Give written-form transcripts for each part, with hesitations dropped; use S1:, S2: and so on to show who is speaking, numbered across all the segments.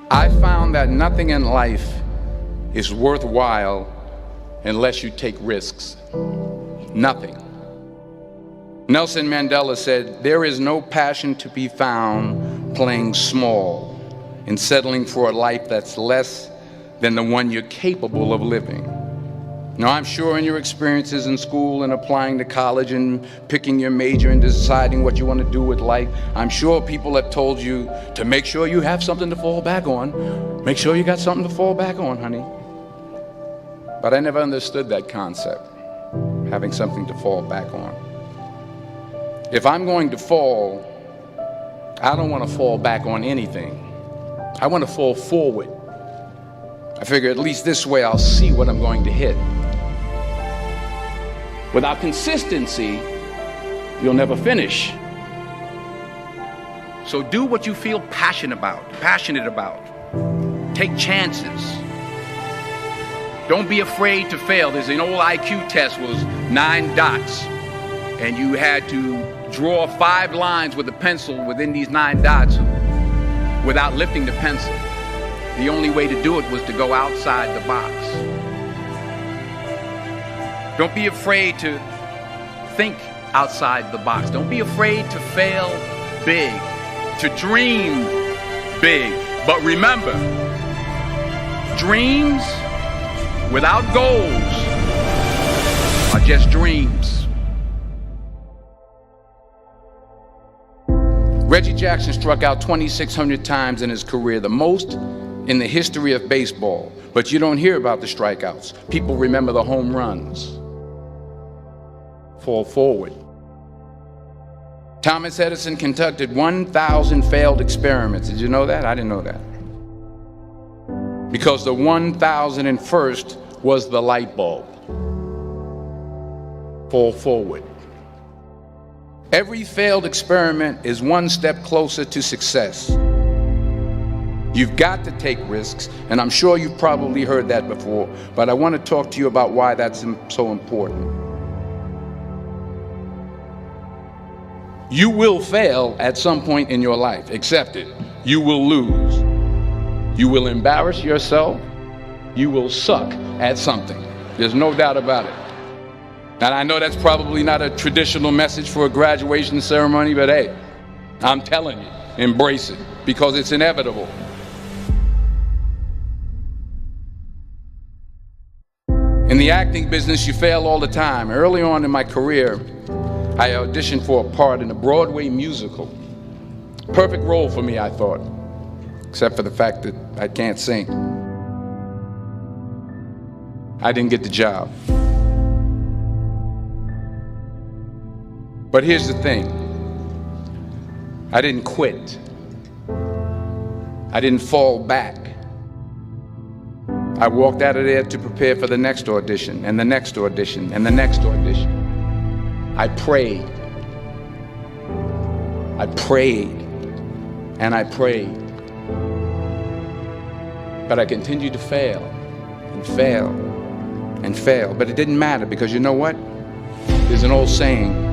S1: I found that nothing in life is worthwhile unless you take risks. Nothing. Nelson Mandela said, "There is no passion to be found playing small and settling for a life that's less than the one you're capable of living." Now, I'm sure in your experiences in school and applying to college and picking your major and deciding what you want to do with life, I'm sure people have told you to make sure you have something to fall back on. Make sure you got something to fall back on, honey. But I never understood that concept, having something to fall back on. If I'm going to fall, I don't want to fall back on anything. I want to fall forward. I figure at least this way I'll see what I'm going to hit. Without consistency, you'll never finish. So do what you feel passionate about. Take chances. Don't be afraid to fail. There's an old IQ test, was 9 dots, and you had to draw 5 lines with a pencil within these 9 dots without lifting the pencil. The only way to do it was to go outside the box. Don't be afraid to think outside the box. Don't be afraid to fail big, to dream big. But remember, dreams without goals are just dreams. Reggie Jackson struck out 2,600 times in his career, the most in the history of baseball. But you don't hear about the strikeouts. People remember the home runs. Fall forward. Thomas Edison conducted 1,000 failed experiments. Did you know that? I didn't know that. Because the 1,001st was the light bulb. Fall forward. Every failed experiment is one step closer to success. You've got to take risks, and I'm sure you've probably heard that before, but I want to talk to you about why that's so important. You will fail at some point in your life. Accept it. You will lose. You will embarrass yourself. You will suck at something. There's no doubt about it. And I know that's probably not a traditional message for a graduation ceremony, but hey, I'm telling you, embrace it, because it's inevitable. In the acting business, you fail all the time. Early on in my career, I auditioned for a part in a Broadway musical. Perfect role for me, I thought, except for the fact that I can't sing. I didn't get the job. But here's the thing. I didn't quit. I didn't fall back. I walked out of there to prepare for the next audition, and the next audition, and the next audition. I prayed. I prayed. And I prayed. But I continued to fail, and fail, and fail. But it didn't matter, because you know what? There's an old saying,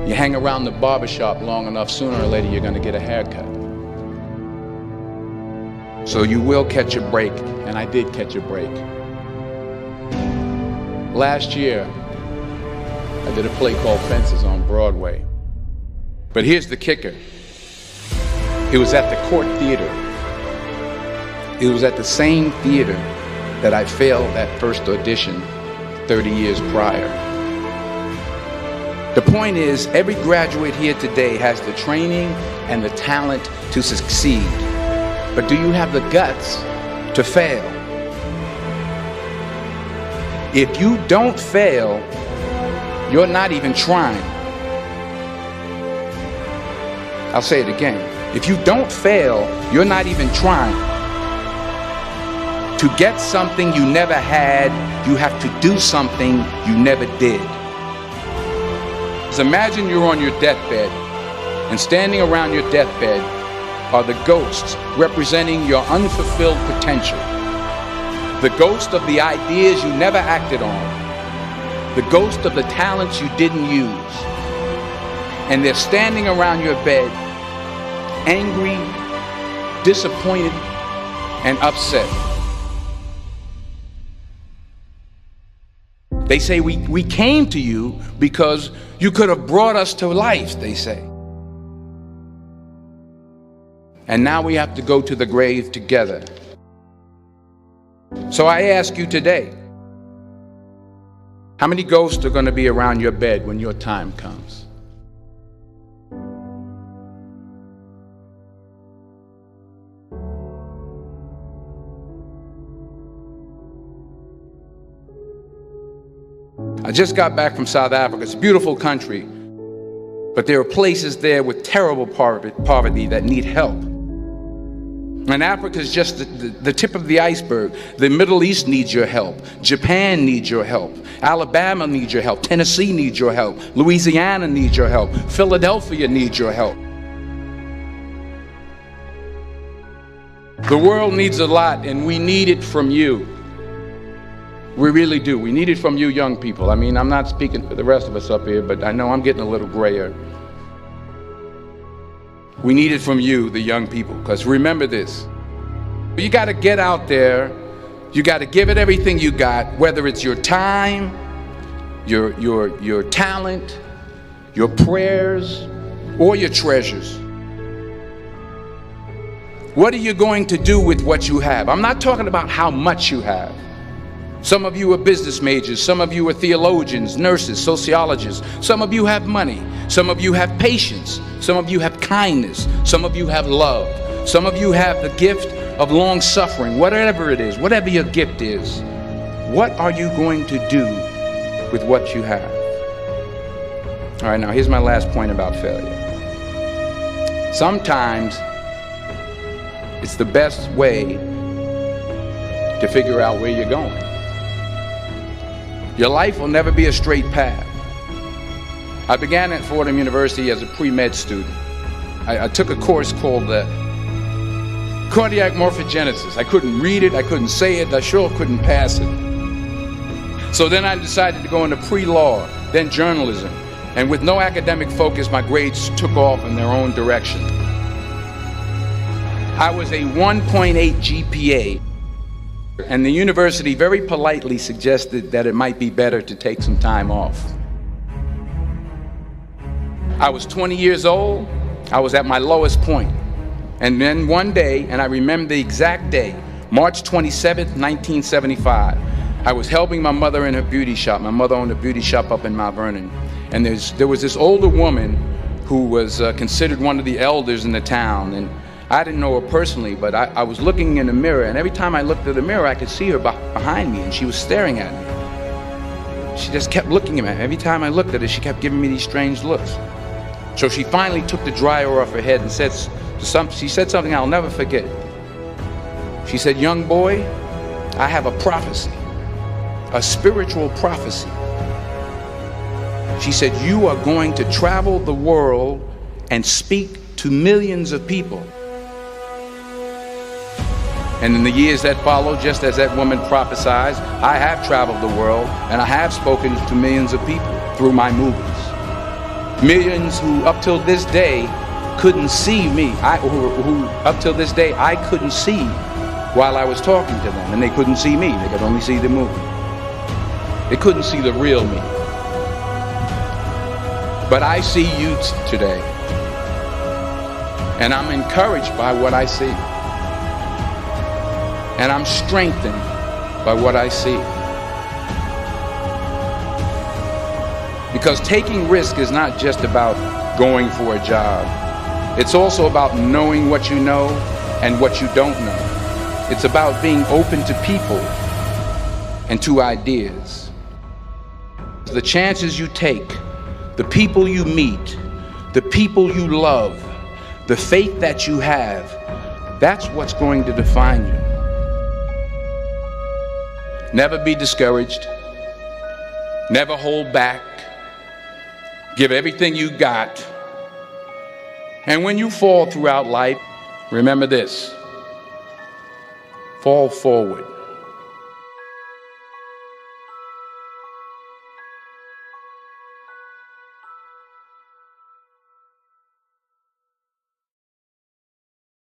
S1: you hang around the barbershop long enough, sooner or later you're going to get a haircut. So you will catch a break, and I did catch a break. Last year, I did a play called Fences on Broadway. But here's the kicker. It was at the Court Theater. It was at the same theater that I failed that first audition 30 years prior. The point is, every graduate here today has the training and the talent to succeed. But do you have the guts to fail? If you don't fail, you're not even trying. I'll say it again. If you don't fail, you're not even trying. To get something you never had, you have to do something you never did. So imagine you're on your deathbed, and standing around your deathbed are the ghosts representing your unfulfilled potential. The ghost of the ideas you never acted on. The ghost of the talents you didn't use. And they're standing around your bed, angry, disappointed, and upset. They say we came to you because you could have brought us to life, they say. And now we have to go to the grave together. So I ask you today, how many ghosts are going to be around your bed when your time comes? I just got back from South Africa. It's a beautiful country, but there are places there with terrible poverty that need help. And Africa is just the tip of the iceberg. The Middle East needs your help. Japan needs your help. Alabama needs your help. Tennessee needs your help. Louisiana needs your help. Philadelphia needs your help. The world needs a lot, and we need it from you. We really do. We need it from you young people. I mean, I'm not speaking for the rest of us up here, but I know I'm getting a little grayer. We need it from you, the young people, because remember this. You got to get out there. You got to give it everything you got, whether it's your time, your talent, your prayers, or your treasures. What are you going to do with what you have? I'm not talking about how much you have. Some of you are business majors, some of you are theologians, nurses, sociologists, some of you have money, some of you have patience, some of you have kindness, some of you have love, some of you have the gift of long suffering, whatever it is, whatever your gift is. What are you going to do with what you have? All right, now here's my last point about failure. Sometimes it's the best way to figure out where you're going. Your life will never be a straight path. I began at Fordham University as a pre-med student. I took a course called cardiac morphogenesis. I couldn't read it, I couldn't say it, I sure couldn't pass it. So then I decided to go into pre-law, then journalism. And with no academic focus, my grades took off in their own direction. I was a 1.8 GPA. And the university very politely suggested that it might be better to take some time off. I was 20 years old. I was at my lowest point. And then one day, and I remember the exact day, March 27th, 1975, I was helping my mother in her beauty shop. My mother owned a beauty shop up in Mount Vernon. And there was this older woman who was considered one of the elders in the town. And I didn't know her personally, but I was looking in the mirror, and every time I looked at the mirror, I could see her behind me, and she was staring at me. She just kept looking at me. Every time I looked at her, she kept giving me these strange looks. So she finally took the dryer off her head and she said something I'll never forget. She said, "Young boy, I have a prophecy, a spiritual prophecy." She said, "You are going to travel the world and speak to millions of people." And in the years that followed, just as that woman prophesied, I have traveled the world and I have spoken to millions of people through my movies. Millions who up till this day couldn't see me, who up till this day I couldn't see while I was talking to them, and they couldn't see me, they could only see the movie. They couldn't see the real me. But I see you today, and I'm encouraged by what I see. And I'm strengthened by what I see. Because taking risk is not just about going for a job. It's also about knowing what you know and what you don't know. It's about being open to people and to ideas. The chances you take, the people you meet, the people you love, the faith that you have, that's what's going to define you. Never be discouraged. Never hold back. Give everything you got. And when you fall throughout life, remember this: fall forward.